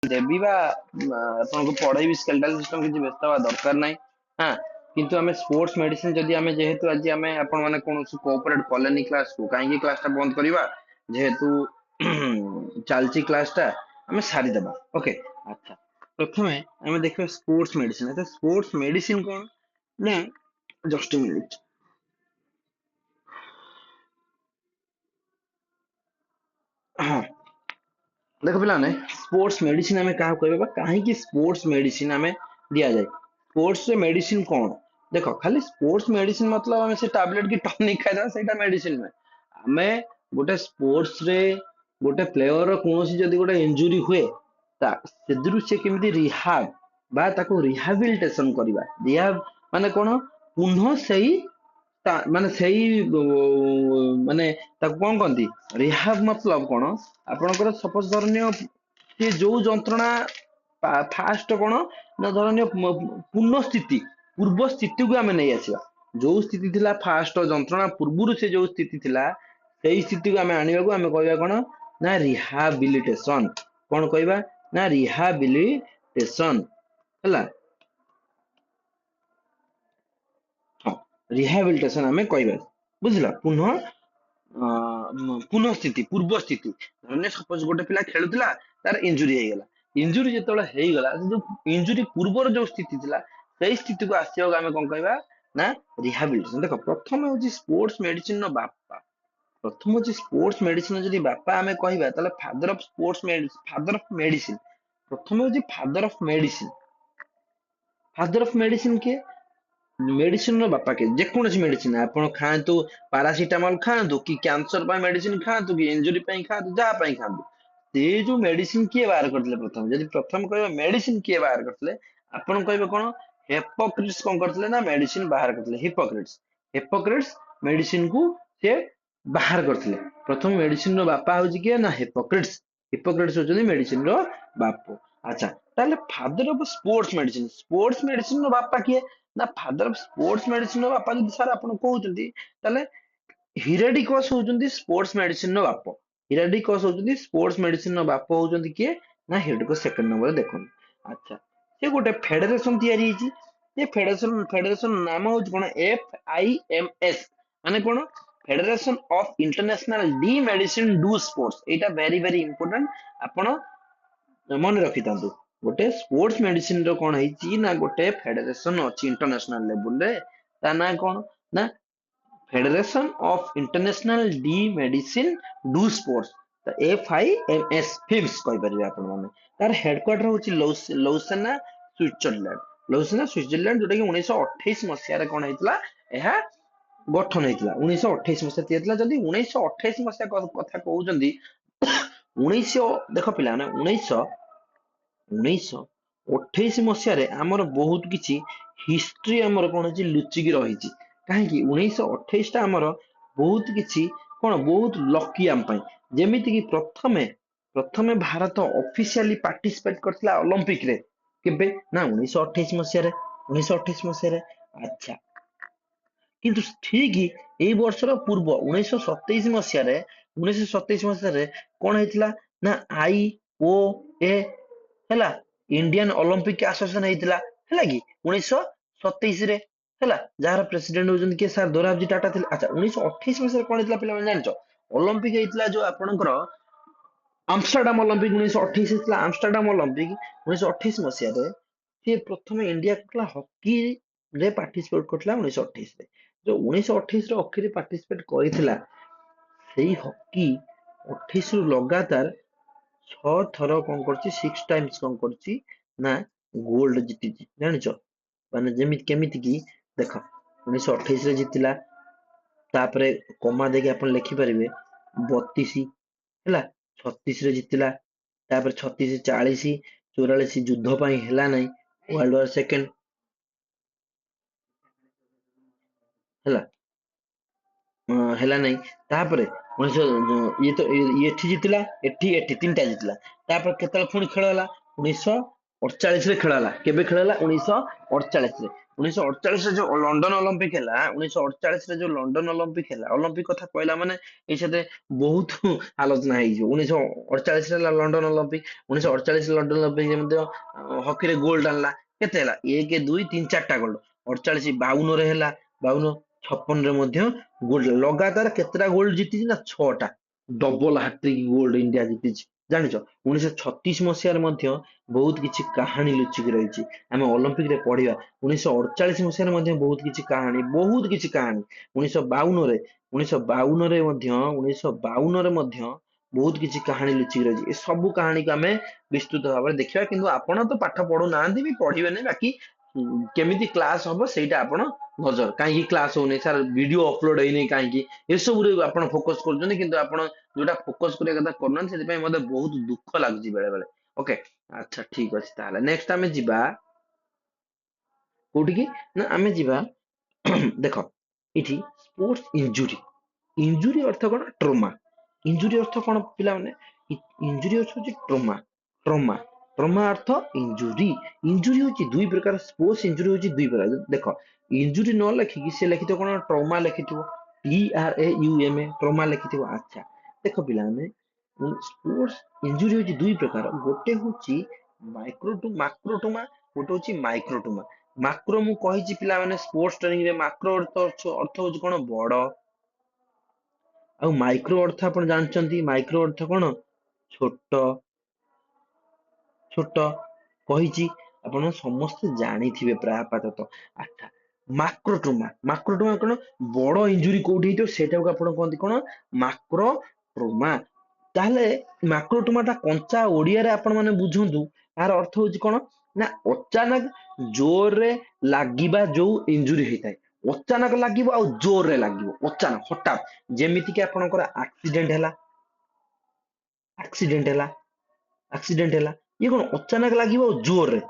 देवी बा आपको पढ़ेबी skeletal system किसी व्यस्त हवा दरकार ना। हाँ किंतु आम स्पोर्ट्स मेडिसिन जदि आम जेहेतु आज आम आपण मैंने कौन कोऑपरेट कलेनी क्लास को कहीं क्लास टा बंद करवा जेहेतु चलची क्लास टा आम सारीदे ओके। अच्छा प्रथम आम देखा स्पोर्ट्स मेडिसिन स्पोर्ट्स मेडिसिन कौन ना जस्ट मिनिट। हाँ देखो पिलाने स्पोर्ट्स मेडिसिन आम क्या कहबा कहीं स्पोर्ट्स मेडिसिन आम दि जाए स्पोर्ट्स मेडिसिन कौन देख खाली स्पोर्ट्स मेडिसिन मतलब आम से टैबलेट की टॉनिक खाइदा सेटा मेडिसिन नुहे आम गोटे स्पोर्ट्स रे गोटे प्लेयर कौन जदि गोटे इंजुरी हुए से केमी रिहाब बा ताको रिहाबिलिटेशन करवा रिहाब माने कौन पुनः सही माने सही माने ताको कौन कहती रिहाब मतलब कौन आपणकर सपोज धरनीय सी जो जंत्रणा फास्ट कौन ना धरनीय पूर्ण स्थिति पूर्व स्थिति को आम नहीं आसवा जो स्थिति थिला फास्ट जंत्रणा पूर्व से जो स्थिति थिला सही स्थिति को आम आने को आम कहवा कौन ना रिहाबिलिटेशन कौन कहवा ना रिहाबिलिटेशन है। हाँ रिहाबिलिटेशन आम कहवा बुझला पुनः पुनः स्थिति पूर्व स्थिति धरने सपोज गोटे पिला खेलुला तार इंजुरी हो गला इंजुरी जो गला जो इंजुरी पूर्वर जो स्थिति थिला सही स्थिति को आसिया आम कौन कहवा ना रिहाबिलिटेशन। देख प्रथम हूँ स्पोर्ट्स मेडिसिन बापा प्रथम हूँ स्पोर्ट्स मेडिसिन जब बापा आम कहवा ताले father of sports father of medicine प्रथम हूँ फादर ऑफ मेडिसिन किए मेडिसिन बापा के जेकोसी मेडिसिन आप खातु पारासीटामल खातु कि कैंसर मेडिसिन खातु कि इंजुरी खातु जहाँ खातु से जो मेडिसिन किए बाहर करते प्रथम जब प्रथम कह मेडिसिन किए बाहर करते आपन कह कौन हिप्पोक्रेट्स कौन करते ना मेडिसिन बाहर करते हिप्पोक्रेट्स हिप्पोक्रेट्स मेडिसिन को से बाहर करते प्रथम मेडिसिन बापा हूँ किए ना हिप्पोक्रेट्स हिप्पोक्रेट्स होती मेडिसिन बाप। अच्छा ताले फादर ऑफ स्पोर्ट्स मेडिसिन बापा किए ना फादर ऑफ स्पोर्ट्स मेडिसिन बापा जब सार आप कहते हिरेडिकस होउचंदी स्पोर्ट्स मेडिसिन नो बाप हिरेडिकस होउचंदी स्पोर्ट्स मेडिसिन नो बाप होउचंदी किए ना हिरेडिकस सेकंड नंबर देखो। अच्छा से गोटे फेडरेशन तैयारी होची ये फेडरेशन नाम होची कोन FIMS माने कोन federation of international de medicine du sports एटा वेरी वेरी इंपोर्टेंट आपण मन रखी थांतु गोटे स्पोर्ट्स मेडिसिन रो कोन हेची ना गोटे फेडरेशन अछि इंटरनेशनल लेवल रे ता ना कोन ना federation of international de medicine du sports FIMS films कहि परिबे आपण माने तार हेडक्वार्टर होची लौसेना स्विट्जरलैंड जोटा कि 1928 मसिया रे कोन हेतला एहा गठन हेतला 1928 मसिया थियतला जदी 1928 मसिया कथा कहउजंदी 1900 देखो पिला ने 1928 मसिया रे हमर बहुत किछि हिस्ट्री हमर कोन अछि लुचिकी रहिछि कहीं 1928 टा हमर बहुत किछि कोन बहुत लकी आम पई जेमिति कि प्रथमे प्रथमे भारत ऑफिशियली पार्टिसिपेट करथिला ओलंपिक रे केबे ना 1928 मसिया रे 1928 मसिया रे। अच्छा किंतु ठीक एई वर्षर पूर्व 1927 मसिया रे 1927 मसिया रे कोन हेतिला ना IOA हैला इंडियन ओलंपिक एसोसिएशन हेतिला हैला कि 1927 रे हैला जार प्रेसिडेंट होजन के सर दोराबजी टाटा थिले। अच्छा 1928 मसिया कोन हेतिला पिला जानचो ओलंपिक हेतिला जो आपनकर आम्स्टरडाम ओलंपिक 1928 हेतिला आम्स्टरडाम ओलंपिक 1928 मसिया रे से प्रथम इंडिया कला हॉकी रे पार्टिसिपेट करथिला 1928 रे जो 1928 रे हॉकी रे पार्टिसिपेट करिथिला सेही हॉकी 28 रु लगातार 6 थर कौन करछि 6 टाइम्स कौन करछि ना गोल्ड जीतिछि जानिचो माने जेमिति केमिति की देख 1928 रे जीतिला तापरे कमा देके अपन लिखि परिबे 32 हैला 36 रे जीतिला तापरे 36 40 44 युद्ध पई हैला नै वर्ल्ड वॉर सेकंड हैला हैला नै तापरे 1900 ये तो ये एठी जीतिला एठी एठी तीनटा जीतिला तापर केतल पुणी खेल होला 1900 ଅଠଚାଳିଶରେ ଖେଳ ହେଲା। କେବେ ଖେଳ ହେଲା? 1948ରେ। 1948ରେ ଯୋଉ ଲଣ୍ଡନ ଅଲିମ୍ପିକ ହେଲା, 1948ରେ ଯୋଉ ଲଣ୍ଡନ ଅଲିମ୍ପିକ ହେଲା, ଅଲିମ୍ପିକ କଥା କହିଲା ମାନେ ଏଇ ସେଥିରେ ବହୁତ ଆଲୋଚନା ହେଇଯିବ। 1948ରେ ହେଲା ଲଣ୍ଡନ ଅଲିମ୍ପିକ। 1948 ଲଣ୍ଡନ ଅଲିମ୍ପିକ ମଧ୍ୟ ହକିରେ ଗୋଲ୍ଡ ଆଣିଲା। କେତେ ହେଲା? 1 2 3 4ଟା ଗୋଲ୍ଡ। 48 52ରେ ହେଲା, 52 56ରେ ମଧ୍ୟ ଗୋଲ୍ଡ। ଲଗାତାର କେତେଟା ଗୋଲ୍ଡ ଜିତିଛି ନା 6ଟା। ଡବଲ ହାଟ୍ରିକ ଗୋଲ୍ଡ ଇଣ୍ଡିଆ ଜିତିଛି। ଜାଣିଛ 1936 ମସିହାରେ ମଧ୍ୟ ବହୁତ କିଛି କାହାଣୀ ଲୁଚିକି ରହିଛି। ଆମେ ଅଲିମ୍ପିକରେ ପଢିବା। 1948 ମସିହାରେ ମଧ୍ୟ ବହୁତ କିଛି କାହାଣୀ, ବହୁତ କିଛି କାହାଣୀ। 1952ରେ 1952ରେ ମଧ୍ୟ 1952ରେ ମଧ୍ୟ ବହୁତ କିଛି କାହାଣୀ ଲୁଚିକି ରହିଛି। ଏ ସବୁ କାହାଣୀକୁ ଆମେ ବିସ୍ତୃତ ଭାବରେ ଦେଖିବା। କିନ୍ତୁ ଆପଣ ତ ପାଠ ପଢୁନାହାନ୍ତି ବି, ପଢିବେନି। ବାକି କେମିତି କ୍ଲାସ ହବ ସେଇଟା ଆପଣ ନଜର। କାହିଁକି କ୍ଲାସ ହଉନି ସାର୍, ଭିଡିଓ ଅପଲୋଡ ହେଇନି କାହିଁକି, ଏସବୁରେ ଆପଣ ଫୋକସ କରୁଛନ୍ତି। କିନ୍ତୁ ଆପଣ ଯୋଉଟା ଫୋକସ କରିବା କଥା କରୁନାହାନ୍ତି, ସେଥିପାଇଁ ମତେ ବହୁତ ଦୁଃଖ ଲାଗୁଛି ବେଳେ ବେଳେ। ଓକେ, ଆଚ୍ଛା ଠିକ ଅଛି। ତାହେଲେ ନେକ୍ସଟ ଆମେ ଯିବା କୋଉଠିକି ନା ଆମେ ଯିବା ଦେଖ ଏଠି ସ୍ପୋର୍ଟସ ଇଞ୍ଜୁରି। ଇଞ୍ଜୁରି ଅର୍ଥ କଣ? ଟ୍ରୋମା। ଇଞ୍ଜୁରି ଅର୍ଥ କଣ ପିଲାମାନେ? ଇଞ୍ଜୁରି ଅର୍ଥ ହଉଛି ଟ୍ରୋମା। ଟ୍ରୋମା ଟ୍ରୋମା ଅର୍ଥ ଇଞ୍ଜୁରି। ଇଞ୍ଜୁରି ହଉଛି ଦୁଇ ପ୍ରକାର। ସ୍ପୋର୍ଟସ ଇଞ୍ଜୁରି ହଉଛି ଦୁଇ ପ୍ରକାର। ଦେଖ ଇଞ୍ଜୁରି ନ ଲେଖିକି ସେ ଲେଖିଥିବ କଣ? ଟ୍ରୋମା ଲେଖିଥିବ। TRAUMA ଟ୍ରୋମା ଲେଖିଥିବ। ଆଚ୍ଛା ଦେଖ ପିଲାମାନେ, ସ୍ପୋର୍ଟସ ଇଞ୍ଜୁରି ହଉଛି ଦୁଇ ପ୍ରକାର। ଗୋଟେ ହଉଛି ମାକ୍ରୋଟୁମା, ଗୋଟେ ହଉଛି ମାଇକ୍ରୋଟୁମା। ମାକ୍ରୋ ମୁଁ କହିଛି ପିଲାମାନେ ସ୍ପୋର୍ଟସ ଟ୍ରେନିଂ ରେ, ମାକ୍ରୋ ଅର୍ଥ ହଉଛି କଣ? ବଡ। ଆଉ ମାଇକ୍ରୋ ଅର୍ଥ ଆପଣ ଜାଣିଛନ୍ତି, ମାଇକ୍ରୋ ଅର୍ଥ କଣ? ଛୋଟ। ଛୋଟ କହିଛି, ଆପଣ ସମସ୍ତେ ଜାଣିଥିବେ ପ୍ରାୟ ଆପାତତଃ। ଆଚ୍ଛା ମାକ୍ରୋଟ୍ରୋମା, ମାକ୍ରୋଟ୍ରୋମା କଣ? ବଡ ଇଞ୍ଜୁରି କୋଉଠି ହେଇଥିବ ସେଇଟାକୁ ଆପଣ କହନ୍ତି କଣ? ମାକ୍ରୋଟ୍ରୋମା। ତାହେଲେ ମାକ୍ରୋଟ୍ରୋମା ଟା କଞ୍ଚା ଓଡିଆରେ ଆପଣ ମାନେ ବୁଝନ୍ତୁ। ତାର ଅର୍ଥ ହଉଛି କଣ ନା ଅଚାନକ ଜୋରରେ ଲାଗିବା ଯୋଉ ଇଞ୍ଜୁରି ହେଇଥାଏ। ଅଚାନକ ଲାଗିବ ଆଉ ଜୋରରେ ଲାଗିବ, ଅଚାନକ ହଠାତ୍। ଯେମିତି କି ଆପଣଙ୍କର ଆକ୍ସିଡେଣ୍ଟ ହେଲା, ଆକ୍ସିଡେଣ୍ଟ ହେଲା, ଆକ୍ସିଡେଣ୍ଟ ହେଲା। ଇଏ କଣ? ଅଚାନକ ଲାଗିବ ଆଉ ଜୋରରେ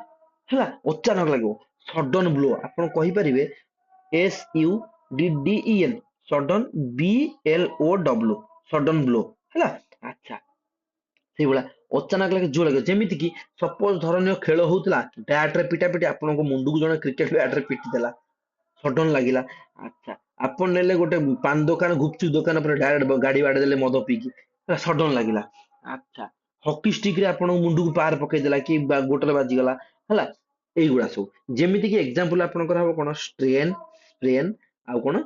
ହେଲା, ଅଚାନକ ଲାଗିବ। ସଡନ ବ୍ଲୋ ଆପଣ କହିପାରିବେ, SUDDEN, sudden, BLOW, sudden blow ହେଲା। ଆଚ୍ଛା ସେଇଭଳିଆ ଅଚାନକ ଲାଗେ, ଜୋର ଲାଗେ। ଯେମିତି କି ସପୋଜ ଧରନୀୟ ଖେଳ ହଉଥିଲା, ବ୍ୟାଟ ରେ ପିଟା ପିଟି ଆପଣଙ୍କ ମୁଣ୍ଡକୁ ଜଣେ କ୍ରିକେଟ ବ୍ୟାଟ ରେ ପିଟି ଦେଲା, ସଡନ ଲାଗିଲା। ଆଚ୍ଛା ଆପଣ ନେଲେ ଗୋଟେ ପାନ ଦୋକାନ, ଗୁପଚୁପ ଦୋକାନ ଉପରେ ଡାଇରେକ୍ଟ ଗାଡି ବାଡେଇ ଦେଲେ ମଦ ପିଇକି, ସଡନ ଲାଗିଲା। ଆଚ୍ଛା ହକି ଷ୍ଟିକ ରେ ଆପଣଙ୍କ ମୁଣ୍ଡକୁ ପାର ପକେଇଦେଲା କି ଗୋଟରେ ବାଜିଗଲା ହେଲା। ଏଇଗୁଡା ସବୁ। ଯେମିତି କି ଏକ୍ସାମ୍ପଲ ଆପଣଙ୍କର ହବ କଣ? ଷ୍ଟ୍ରେନ, ସ୍ପ୍ରେନ, ଆଉ କଣ?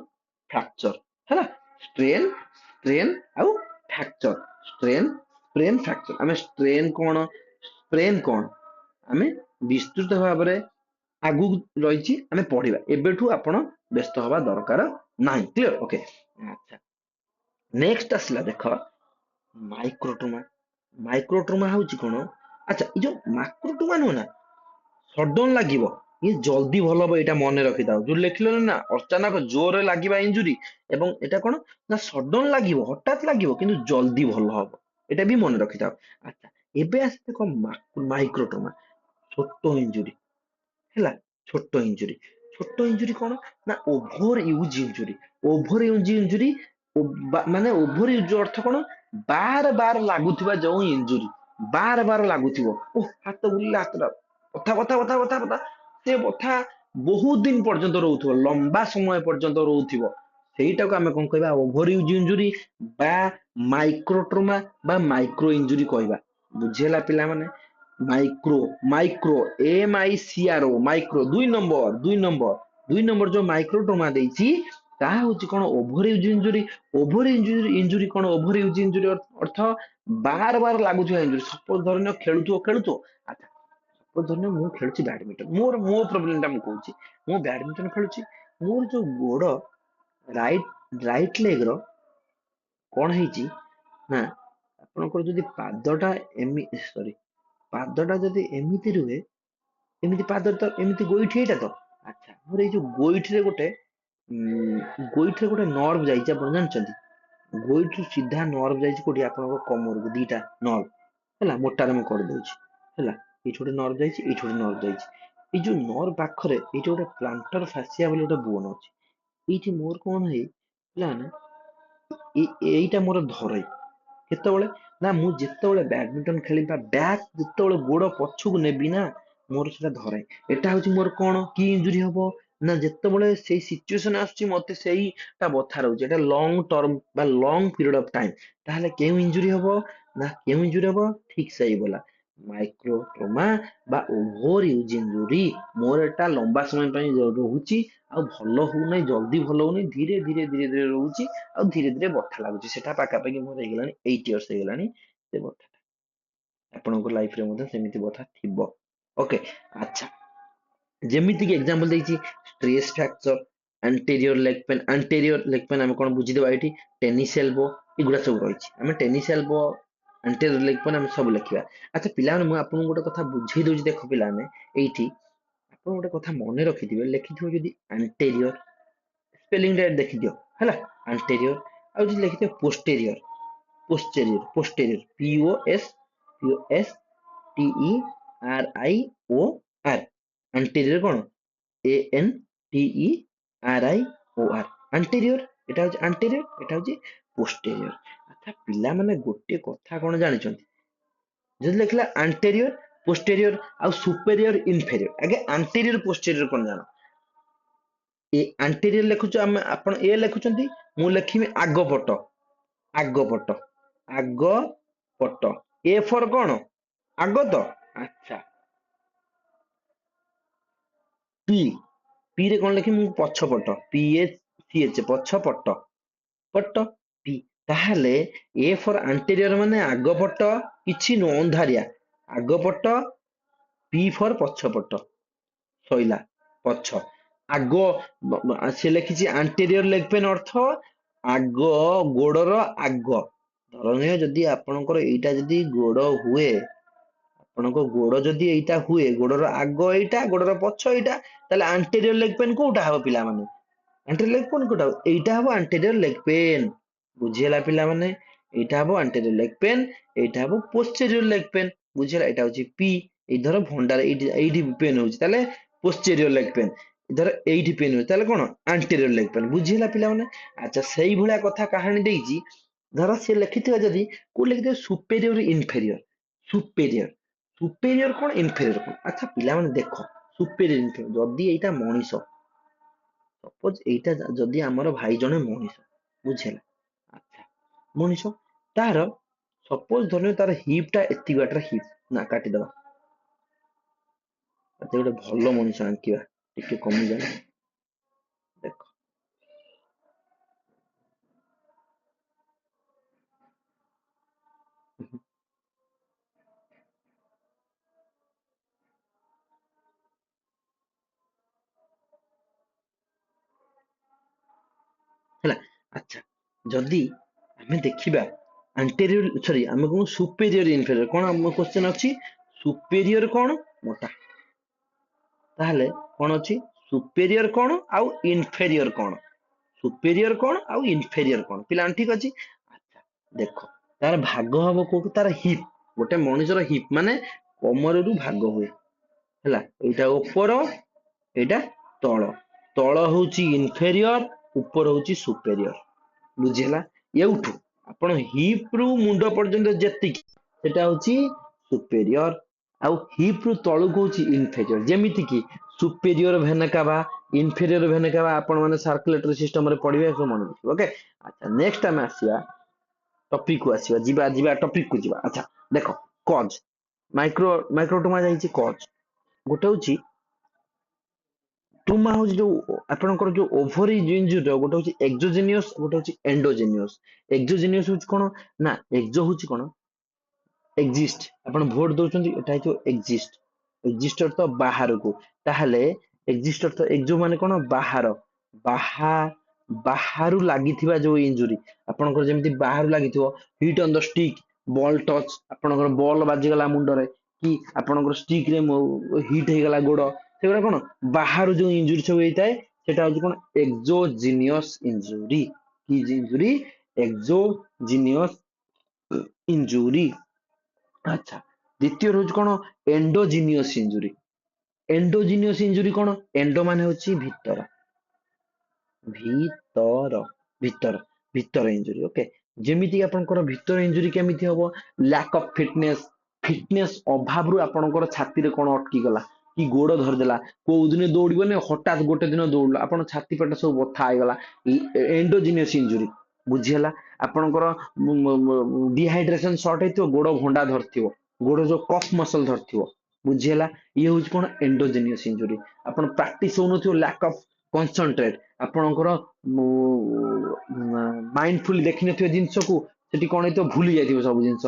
ଫ୍ରାକ୍ଚର ହେଲା। ଷ୍ଟ୍ରେନ, ସ୍ପ୍ରେନ ଆଉ ଫ୍ରାକ୍ଚର। Strain, sprain, fracture. ଆମେ ଷ୍ଟ୍ରେନ କଣ, ସ୍ପ୍ରେନ କଣ, ଆମେ ବିସ୍ତୃତ ଭାବରେ ଆଗକୁ ରହିଛି ଆମେ ପଢିବା। ଏବେଠୁ ଆପଣ ବ୍ୟସ୍ତ ହବା ଦରକାର ନାହିଁ। କ୍ଲିୟର? ଓକେ। ଆଚ୍ଛା ନେକ୍ସଟ ଆସିଲା ଦେଖ ମାଇକ୍ରୋଟୁମା। ମାଇକ୍ରୋଟୁମା ହଉଛି କଣ? ଆଚ୍ଛା ଏଇ ଯୋଉ ମାକ୍ରୋଟୁମା ନୁହଁ ନା, ସଡନ ଲାଗିବ, ଇଏ ଜଲ୍ଦି ଭଲ ହବ, ଏଇଟା ମନେ ରଖିଥାଉ। ଯୋଉ ଲେଖିଲ ନା ଅଚାନକ ଜୋରରେ ଲାଗିବା ଇଞ୍ଜୁରି, ଏବଂ ଏଇଟା କଣ ନା ସଡନ ଲାଗିବ, ହଠାତ୍ ଲାଗିବ କିନ୍ତୁ ଜଲ୍ଦି ଭଲ ହବ, ଏଇଟା ବି ମନେ ରଖିଥାଉ। ଆଚ୍ଛା ଏବେ ଆସି ଦେଖ ମାଇକ୍ରୋଟୁମା, ଛୋଟ ଇଞ୍ଜୁରି ହେଲା। ଛୋଟ ଇଞ୍ଜୁରି, ଛୋଟ ଇଞ୍ଜୁରି କଣ ନା over use injury. Over use injury ମାନେ ଓଭର ୟୁଜ ଅର୍ଥ କଣ? ବାର ବାର ଲାଗୁଥିବା ଯୋଉ ଇଞ୍ଜୁରି, ବାର ବାର ଲାଗୁଥିବ। ଓ ହାତ ବୁଲିଲା, ହାତଟା ବଥା ବଥା ବଥା ବଥା ବଥା, ସେ ବଥା ବହୁତ ଦିନ ପର୍ଯ୍ୟନ୍ତ ରହୁଥିବ, ଲମ୍ବା ସମୟ ପର୍ଯ୍ୟନ୍ତ ରହୁଥିବ, ସେଇଟାକୁ ଆମେ କଣ କହିବା? ଓଭର ୟୁଜ ଇଞ୍ଜୁରି ବା ମାଇକ୍ରୋଟ୍ରୋମା ବା ମାଇକ୍ରୋ ଇଞ୍ଜୁରି କହିବା। ବୁଝିହେଲା ପିଲାମାନେ? Micro, micro, MICRO, micro. ଦୁଇ ନମ୍ବର, ଦୁଇ ନମ୍ବର, ଦୁଇ ନମ୍ବର ଯୋଉ ମାଇକ୍ରୋଟ୍ରୋମା ଦେଇଛି ତାହା ହଉଛି କଣ? Over use injury. Over injury କଣ? ଓଭର ୟୁଜ ଇଞ୍ଜୁରି ଅର୍ଥ ବାର ବାର ଲାଗୁଥିବା ଇଞ୍ଜୁରି। ସପୋଜ ଧରିନିଅ ଖେଳୁଥିବ ଖେଳୁଥିବ, ଆଚ୍ଛା ସପୋଜ ଧରିନିଅ ମୁଁ ଖେଳୁଛି ବ୍ୟାଡମିଣ୍ଟନ, ମୋ ପ୍ରୋବ୍ଲେମ ଟା ମୁଁ କହୁଛି। ମୁଁ ବ୍ୟାଡମିଣ୍ଟନ ଖେଳୁଛି, ମୋର ଯୋଉ ଗୋଡ ରାଇଟ ଲେଗ ର କଣ ହେଇଛି ନା, ଆପଣଙ୍କର ଯଦି ପାଦଟା ସରି, ପାଦଟା ଯଦି ଏମିତି ରୁହେ, ଏମିତି ପାଦ ତ ଏମିତି ଗୋଇଠି, ଏଇଟା ତ। ଆଚ୍ଛା ମୋର ଏଇ ଯୋଉ ଗୋଇଠିରେ ଗୋଟେ ଗୋଇଠିରେ ଗୋଟେ ନର୍ଭ ଯାଇଛି, ଆପଣ ଜାଣିଛନ୍ତି? ଗୋଇଠରୁ ସିଧା ନର୍ଭ ଯାଇଛି କୋଉଠି? ଆପଣଙ୍କ କମରକୁ, ଦିଟା ନର୍ଭ ହେଲା। ମୋଟାରେ ମୁଁ କରିଦଉଛି ହେଲା। ଏଇଠି ଗୋଟେ ନର୍ଭ ଯାଇଛି, ଏଇଠି ଗୋଟେ ନର୍ଭ ଯାଇଛି। ଏଇ ଯୋଉ ନର୍ଭ ପାଖରେ ଏଇଠି ଗୋଟେ ପ୍ଲାଣ୍ଟର ଫାସିଆ ବୋଲି ଗୋଟେ ବୋନ ଅଛି। ଏଇଠି ମୋର କଣ ହେଇ ପିଲାମାନେ, ଏଇଟା ମୋର ଧରେ କେତେବେଳେ ନା, ମୁଁ ଯେତେବେଳେ ବ୍ୟାଡମିଣ୍ଟନ ଖେଳିବା, ବ୍ୟାଟ ଯେତେବେଳେ ଗୋଡ ପଛକୁ ନେବି ନା, ମୋର ସେଟା ଧରେ। ଏଟା ହଉଛି ମୋର କଣ କି ଇଞ୍ଜୁରି ହବ ନା ଯେତେବେଳେ ସେଇ ସିଚୁଏସନ ଆସୁଛି ମତେ ସେଇଟା ବଥା ରହୁଛି, ଏଟା ଲଙ୍ଗ ଟର୍ମ ବା ଲଙ୍ଗ ପିରିୟଡ ଅଫ ଟାଇମ, ତାହେଲେ କେଉଁ ଇଞ୍ଜୁରି ହବ ନା କେଉଁ ଇଞ୍ଜୁରି ହବ ଠିକ ସେଇଭଳିଆ ମାଇକ୍ରୋ ଟ୍ରମା ବା ଓଭର ୟୁଜ ଇଞ୍ଜୁରି। ମୋର ଏଟା ଲମ୍ବା ସମୟ ପାଇଁ ରହୁଛି ଆଉ ଭଲ ହଉନାହିଁ, ଜଲ୍ଦି ଭଲ ହଉନି, ଧୀରେ ଧୀରେ ଧୀରେ ଧୀରେ ରହୁଛି ଆଉ ଧୀରେ ଧୀରେ ବଥା ଲାଗୁଛି। ସେଟା ପାଖାପାଖି ମୋର ହେଇଗଲାଣି 8 ଇୟର୍ସ ହେଇଗଲାଣି ସେ ବଥା। ଆପଣଙ୍କ ଲାଇଫରେ ମଧ୍ୟ ସେମିତି ବଥା ଥିବ। ଓକେ, ଆଚ୍ଛା, ଯେମିତି କି ଏକ୍ସାମ୍ପଲ ଦେଇଛି stress fracture, anterior leg pain. Anterior leg pain ଆମେ କଣ ବୁଝିଦେବା ଏଇଠି, ଟେନିସ ଏଲବୋ, ଏଗୁଡା ସବୁ ରହିଛି। ଆମେ ଟେନିସ ଏଲବୋ, ଆଣ୍ଟେରିୟର ଲେଗ ପେନ୍ ଆମେ ସବୁ ଲେଖିବା। ଆଚ୍ଛା ପିଲାମାନେ, ମୁଁ ଆପଣଙ୍କୁ ଗୋଟେ କଥା ବୁଝେଇ ଦଉଛି, ଦେଖ ପିଲାମାନେ ଏଇଠି ଆପଣ ଗୋଟେ କଥା ମନେ ରଖିଥିବେ, ଲେଖିଥିବ ଯଦି ଆଣ୍ଟେରିୟର, ସ୍ପେଲିଂ ଟା ଦେଖିଦିଅ ହେଲା, ଆଣ୍ଟେରିୟର। ଆଉ ଯଦି ଲେଖିଥିବ ପୋଷ୍ଟେରିୟର, ପୋଷ୍ଟେରିୟର, ପୋଷ୍ଟେରିୟର, POSTERIOR, ଆଣ୍ଟେରିୟର କଣ ANTERIOR, ଆଣ୍ଟେରିୟର, ଏଟା ହଉଛି ଆଣ୍ଟେରିୟର, ଏଟା ହଉଛି ପୋଷ୍ଟେରିୟର। ଆଚ୍ଛା ପିଲାମାନେ ଗୋଟେ କଥା କଣ ଜାଣିଛନ୍ତି, ଯଦି ଲେଖିଲା ଆଣ୍ଟେରିୟର ପୋଷ୍ଟେରିୟର ଆଉ ସୁପେରିୟର ଇନଫେରିୟର, ଆଗେ ଆଣ୍ଟେରିୟର ପୋଷ୍ଟେରିୟର କଣ ଜାଣ। ଏ ଆଣ୍ଟେରିୟର ଲେଖୁଛୁ ଆମେ, ଆପଣ ଏ ଲେଖୁଛନ୍ତି, ମୁଁ ଲେଖିବି ଆଗ ପଟ, ଆଗ ପଟ, ଆଗ ପଟ। ଏ ଫର କଣ ଆଗ ତ, ଆଚ୍ଛା। ପି, ପି ରେ କଣ ଲେଖିବି ମୁଁ ପଛପଟ, PHCH, ପଛ ପଟ, ପଟ ପି। ତାହେଲେ ଏ ଫର ଆଣ୍ଟେରିୟର ମାନେ ଆଗ ପଟ, କିଛି ନୁହଁ ଅନ୍ଧାରିଆ, ଆଗ ପଟ। ପି ଫର ପଛପଟ, ସଇଲା ପଛ। ଆଗ ସେ ଲେଖିଛି ଆଣ୍ଟେରିୟର ଲେଗ ପେନ୍ ଅର୍ଥ ଆଗ, ଗୋଡର ଆଗ। ଧରଣୀୟ ଯଦି ଆପଣଙ୍କର ଏଇଟା ଯଦି ଗୋଡ ହୁଏ, ଆପଣଙ୍କ ଗୋଡ ଯଦି ଏଇଟା ହୁଏ, ଗୋଡର ଆଗ ଏଇଟା, ଗୋଡର ପଛ ଏଇଟା, ତାହେଲେ ଆଣ୍ଟେରିୟର ଲେଗ ପେନ୍ କୋଉଟା ହବ ପିଲାମାନେ, ଆଣ୍ଟେରିୟର ଲେଗ ପେନ୍ କୋଉଟା ହବ, ଏଇଟା ହବ ଆଣ୍ଟେରିୟର ଲେଗ ପେନ୍। ବୁଝିହେଲା ପିଲାମାନେ, ଏଇଟା ହବ ଆଣ୍ଟେରିୟର ଲେଗ ପେନ୍, ଏଇଟା ହବ ପୋଷ୍ଟେରିୟର ଲେଗ ପେନ୍। ବୁଝିହେଲା, ଏଇଟା ହଉଛି ପି, ଏଇ ଧର ଭଣ୍ଡାର ଏଇଠି ଏଇଠି ପେନ୍ ହଉଛି, ତାହେଲେ ପୋଷ୍ଟେରିୟର ଲେଗ ପେନ୍। ଧର ଏଇଠି ପେନ୍ ହଉଛି, ତାହେଲେ କଣ ଆଣ୍ଟେରିୟର ଲେଗ ପେନ୍। ବୁଝିହେଲା ପିଲାମାନେ। ଆଚ୍ଛା ସେଇଭଳିଆ କଥା କାହାଣୀ ଦେଇଛି, ଧର ସେ ଲେଖିଥିବା ଯଦି କୋଉ ଲେଖିଥିବ ସୁପେରିୟର ଇନଫେରିୟର, ସୁପେରିୟର, ସୁପେରିୟର କଣ ଇନଫେରିୟର କଣ। ଆଚ୍ଛା ପିଲାମାନେ ଦେଖ, ସୁପେରିୟର ଇନଫେରିୟର, ଯଦି ଏଇଟା ମଣିଷ, ସପୋଜ ଏଇଟା ଯଦି ଆମର ଭାଇ ଜଣେ ମଣିଷ, ବୁଝିହେଲା, ଆଚ୍ଛା ମଣିଷ, ତାର ସପୋଜ ଧରିନିଅ ତାର ହିପ୍ ଟା ଏତିକି ବାଟର ହିପ୍, ନା କାଟିଦବା, ଏତେ ଗୋଟେ ଭଲ ମଣିଷ ଆଙ୍କିବା, ଟିକେ କମିଯାଉ, ଦେଖ ହେଲା। ଆଚ୍ଛା ଯଦି ଆମେ ଦେଖିବା ଆଣ୍ଟେରିୟର, ସରି ଆମେ କଣ ସୁପେରିୟର ଇନଫେରିୟର, କଣ ଆମ କ୍ୱେଶ୍ଚନ ଅଛି, ସୁପେରିୟର କଣ ମୋଟା, ତାହେଲେ କଣ ଅଛି ସୁପେରିୟର କଣ ଆଉ ଇନଫେରିୟର କଣ, ସୁପେରିୟର କଣ ଆଉ ଇନଫେରିୟର କଣ, ପିଲାମାନେ ଠିକ ଅଛି। ଆଚ୍ଛା ଦେଖ, ତାର ଭାଗ ହବ କୋଉଠୁ, ତାର ହିପ୍, ଗୋଟେ ମଣିଷର ହିପ୍ ମାନେ କମରରୁ ଭାଗ ହୁଏ ହେଲା, ଏଇଟା ଉପର, ଏଇଟା ତଳ, ତଳ ହଉଛି ଇନଫେରିୟର, ଉପର ହଉଛି ସୁପେରିୟର। ବୁଝିହେଲା। ଏଉଠୁ ଆପଣ ହିପ ରୁ ମୁଣ୍ଡ ପର୍ଯ୍ୟନ୍ତ ଯେତିକି, ସେଟା ହଉଛି ସୁପେରିୟର, ଆଉ ହିପ ରୁ ତଳକୁ ହଉଛି ଇନଫେରିୟର। ଯେମିତି କି ସୁପେରିୟର ଭେନା କାଭା, ଇନଫେରିୟର ଭେନା କାଭା, ଆପଣ ମାନେ ସାର୍କୁଲେଟରୀ ସିଷ୍ଟମରେ ପଢିବେ, ସବୁ ମନେ ରଖିବେ। ଓକେ, ଆଚ୍ଛା ନେକ୍ସଟ ଆମେ ଆସିବା ଟପିକ କୁ, ଆସିବା, ଯିବା ଯିବା ଟପିକ କୁ ଯିବା। ଆଚ୍ଛା ଦେଖ, କଜ, ମାଇକ୍ରୋଟୋମା ଯାଇଛି କଜ, ଗୋଟେ ହଉଛି ଟୁମା, ହଉଛି ଯୋଉ ଆପଣଙ୍କର ଯୋଉ ଓଭରି ଇଞ୍ଜୁରି, ଗୋଟେ ହଉଛି ଏକ୍ସୋଜେନିୟସ, ଗୋଟେ ହଉଛି ଏଣ୍ଡୋଜେନିୟସ। ଏକ୍ସୋଜେନିୟସ ହଉଛି କଣ ନା, ଏକ୍ସୋ ହଉଛି କଣ ଏକ୍ଜିଷ୍ଟ, ଆପଣ ଭୋଟ ଦଉଛନ୍ତି, ଏଟା ହେଇଥିବ ଏକ୍ଜିଷ୍ଟ, ଏକ୍ଜିଷ୍ଟ ଅର୍ଥ ବାହାରକୁ, ତାହେଲେ ଏକ୍ଜିଷ୍ଟ ଅର୍ଥ ଏକ୍ସୋ ମାନେ କଣ ବାହାର, ବାହା, ବାହାରୁ ଲାଗିଥିବା ଯୋଉ ଇଞ୍ଜୁରି, ଆପଣଙ୍କର ଯେମିତି ବାହାରୁ ଲାଗିଥିବ, hit on the stick, ball touch, ଆପଣଙ୍କର ବଲ ବାଜିଗଲା ମୁଣ୍ଡରେ, କି ଆପଣଙ୍କର ଷ୍ଟିକ ରେ ହିଟ୍ ହେଇଗଲା ଗୋଡ, ସେଗୁଡା କଣ ବାହାରୁ ଯୋଉ ଇଞ୍ଜୁରି ସବୁ ହେଇଥାଏ, ସେଟା ହଉଛି କଣ ଏକ୍ସୋଜିନିୟସ ଇଞ୍ଜୁରି। କି ଇଞ୍ଜୁରି, ଏକ୍ସୋଜିନିୟସ ଇଞ୍ଜୁରି। ଆଚ୍ଛା ଦ୍ଵିତୀୟ ହଉଛି କଣ ଏଣ୍ଡୋଜିନିୟସ ଇଞ୍ଜୁରି। ଏଣ୍ଡୋଜିନିୟସ ଇଞ୍ଜୁରି କଣ, ଏଣ୍ଡୋ ମାନେ ହଉଛି ଭିତର, ଭିତର, ଭିତର, ଭିତର ଇଞ୍ଜୁରି। ଓକେ, ଯେମିତି ଆପଣଙ୍କର ଭିତର ଇଞ୍ଜୁରି କେମିତି ହବ, ଲ୍ୟାକ୍ ଅଫ ଫିଟନେସ, ଫିଟନେସ ଅଭାବରୁ ଆପଣଙ୍କର ଛାତିରେ କଣ ଅଟକି ଗଲା, କି ଗୋଡ ଧରିଦେଲା, କୋଉ ଦିନ ଦୌଡ଼ିବନି, ହଠାତ୍ ଗୋଟେ ଦିନ ଦୌଡ଼ିଲା, ଆପଣ ଛାତି ପେଟ ସବୁ ବଥା ହେଇଗଲା, ଏଣ୍ଡୋଜିନିୟସ ଇଞ୍ଜୁରି ବୁଝିହେଲା। ଆପଣଙ୍କର ଡିହାଇଡ୍ରେସନ ସର୍ଟ ହେଇଥିବ, ଗୋଡ ଭଣ୍ଡା ଧରିଥିବ, ଗୋଡ ଯୋଉ କଫ୍ ମସଲ ଧରିଥିବ, ବୁଝିହେଲା। ଇଏ ହଉଛି କଣ ଏଣ୍ଡୋଜିନିୟସ ଇଞ୍ଜୁରି। ଆପଣ ପ୍ରାକ୍ଟିସ ହଉନଥିବ, ଲ୍ୟାକ୍ ଅଫ କନସେଣ୍ଟ୍ରେଟ, ଆପଣଙ୍କର ମାଇଣ୍ଡଫୁଲି ଦେଖିନଥିବ ଜିନିଷକୁ, ସେଠି କଣ ହେଇଥିବ ଭୁଲି ଯାଇଥିବ ସବୁ ଜିନିଷ।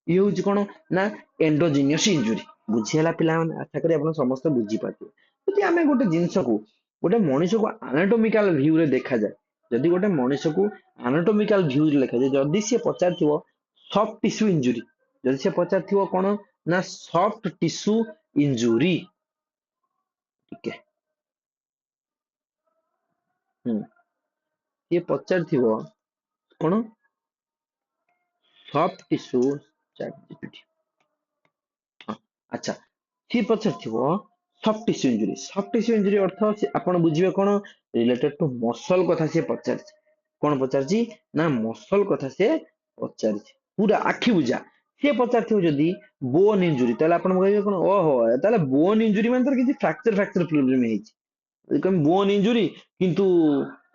ଇଏ ହଉଛି କଣ ନା ଏଣ୍ଡୋଜିନିୟସ ଇଞ୍ଜୁରି। ବୁଝିହେଲା ପିଲାମାନେ? ଆଶା କରି ଆପଣ ସମସ୍ତେ ବୁଝିପାରିବେ। ଯଦି ଆମେ ଗୋଟେ ଜିନିଷକୁ, ଗୋଟେ ମଣିଷକୁ ଆନାଟୋମିକାଲ ଭ୍ୟୁରେ ଦେଖାଯାଏ, ଯଦି ଗୋଟେ ମଣିଷକୁ ଆନାଟୋମିକାଲ ଭ୍ୟୁରେ ଲେଖାଯାଏ, ଯଦି ସିଏ ପଚାରିଥିବ ସଫ୍ଟ ଟିସ୍ୟୁ ଇଞ୍ଜୁରି, ଯଦି ସିଏ ପଚାରିଥିବ କଣ ନା ସଫ୍ଟ ଟିସ୍ୟୁ ଇଞ୍ଜୁରି, ଟିକେ ସିଏ ପଚାରିଥିବ କଣ ସଫ୍ଟ ଟିସ୍ୟୁ, ଆଚ୍ଛା, ସିଏ ପଚାରିଥିବ soft tissue injury. Soft tissue injury ଅର୍ଥ ଆପଣ ବୁଝିବେ କଣ ରିଲେଟେଡ ଟୁ ମସଲ କଥା ସିଏ ପଚାରିଛି। କଣ ପଚାରିଛି ନା ମସଲ କଥା ସିଏ ପଚାରିଛି, ପୁରା ଆଖି ବୁଝା। ସିଏ ପଚାରିଥିବ ଯଦି ବୋନ୍ ଇଞ୍ଜୁରି, ତାହେଲେ ଆପଣ କହିବେ କଣ ଓହୋ ତାହେଲେ ବୋନ୍ ଇଞ୍ଜୁରି ମାନେ ତାର କିଛି ଫ୍ରାକ୍ଚର ପ୍ରୋବ୍ଲେମ ହେଇଛି। ବୋନ୍ ଇଞ୍ଜୁରି କିନ୍ତୁ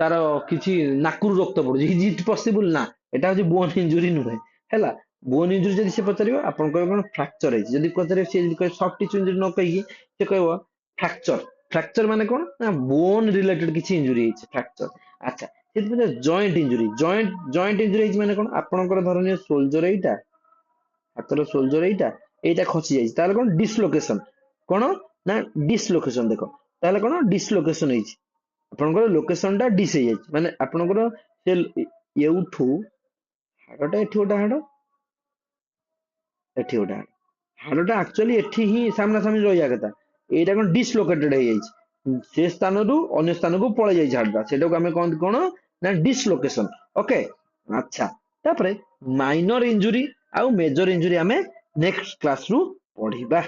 ତାର କିଛି ନାକରୁ ରକ୍ତ ପଡୁଛି, ଇଜ ଇଟ୍ ପସିବୁଲ? ନା, ଏଟା ହଉଛି ବୋନ୍ ଇଞ୍ଜୁରି ନୁହେଁ ହେଲା। ବୋନ୍ ଇଞ୍ଜୁରି ଯଦି ସେ ପଚାରିବ, ଆପଣ କହିବେ କଣ ଫ୍ରାକ୍ଚର ହେଇଛି। ଯଦି ପଚାରିବ, ସେ ଯଦି କହିବ ସଫ୍ଟ ଟିସ୍ୟୁ ଇଞ୍ଜୁରି ନ କହିକି ସେ କହିବ ଫ୍ରାକ୍ଚର। ଫ୍ରାକ୍ଚର ମାନେ କଣ ନା ବୋନ୍ ରିଲେଟେଡ କିଛି ଇଞ୍ଜୁରି ହେଇଛି, ଫ୍ରାକ୍ଚର। ଆଚ୍ଛା, ସେଥିପାଇଁ ଜଏଣ୍ଟ ଇଞ୍ଜୁରି, ଜଏଣ୍ଟ ଇଞ୍ଜୁରି ହେଇଛି ମାନେ କଣ, ଆପଣଙ୍କର ଧରନିୟ ସୋଲଜର ଏଇଟା, ହାତର ସୋଲଜର ଏଇଟା, ଏଇଟା ଖସି ଯାଇଛି, ତାହେଲେ କଣ ଡିସଲୋକେସନ। କଣ ନା ଡିସଲୋକେସନ। ଦେଖ ତାହେଲେ କଣ ଡିସଲୋକେସନ ହେଇଛି, ଆପଣଙ୍କର ଲୋକେସନ ଟା ଡିସ୍ ହେଇଯାଇଛି, ମାନେ ଆପଣଙ୍କର ସେ ଏଉଠୁ ହାଡଟା, ଏଠି ଗୋଟେ ହାଡ, ଏଠି ଗୋଟେ ହାଡ, ହାଡଟା ଆକ୍ଚୁଆଲି ଏଠି ହିଁ ସାମ୍ନା ସାମ୍ନି ରହିବା କଥା, ଏଇଟା କଣ ଡିସଲୋକେଟେଡ ହେଇଯାଇଛି, ସେ ସ୍ଥାନରୁ ଅନ୍ୟ ସ୍ଥାନକୁ ପଳେଇ ଯାଇଛି ହାଡଟା, ସେଟାକୁ ଆମେ କହନ୍ତି କଣ ନା ଡିସଲୋକେସନ। ଓକେ, ଆଚ୍ଛା। ତାପରେ ମାଇନର ଇଞ୍ଜୁରି ଆଉ ମେଜର ଇଞ୍ଜୁରି ଆମେ ନେକ୍ସଟ କ୍ଲାସ ରୁ ପଢିବା।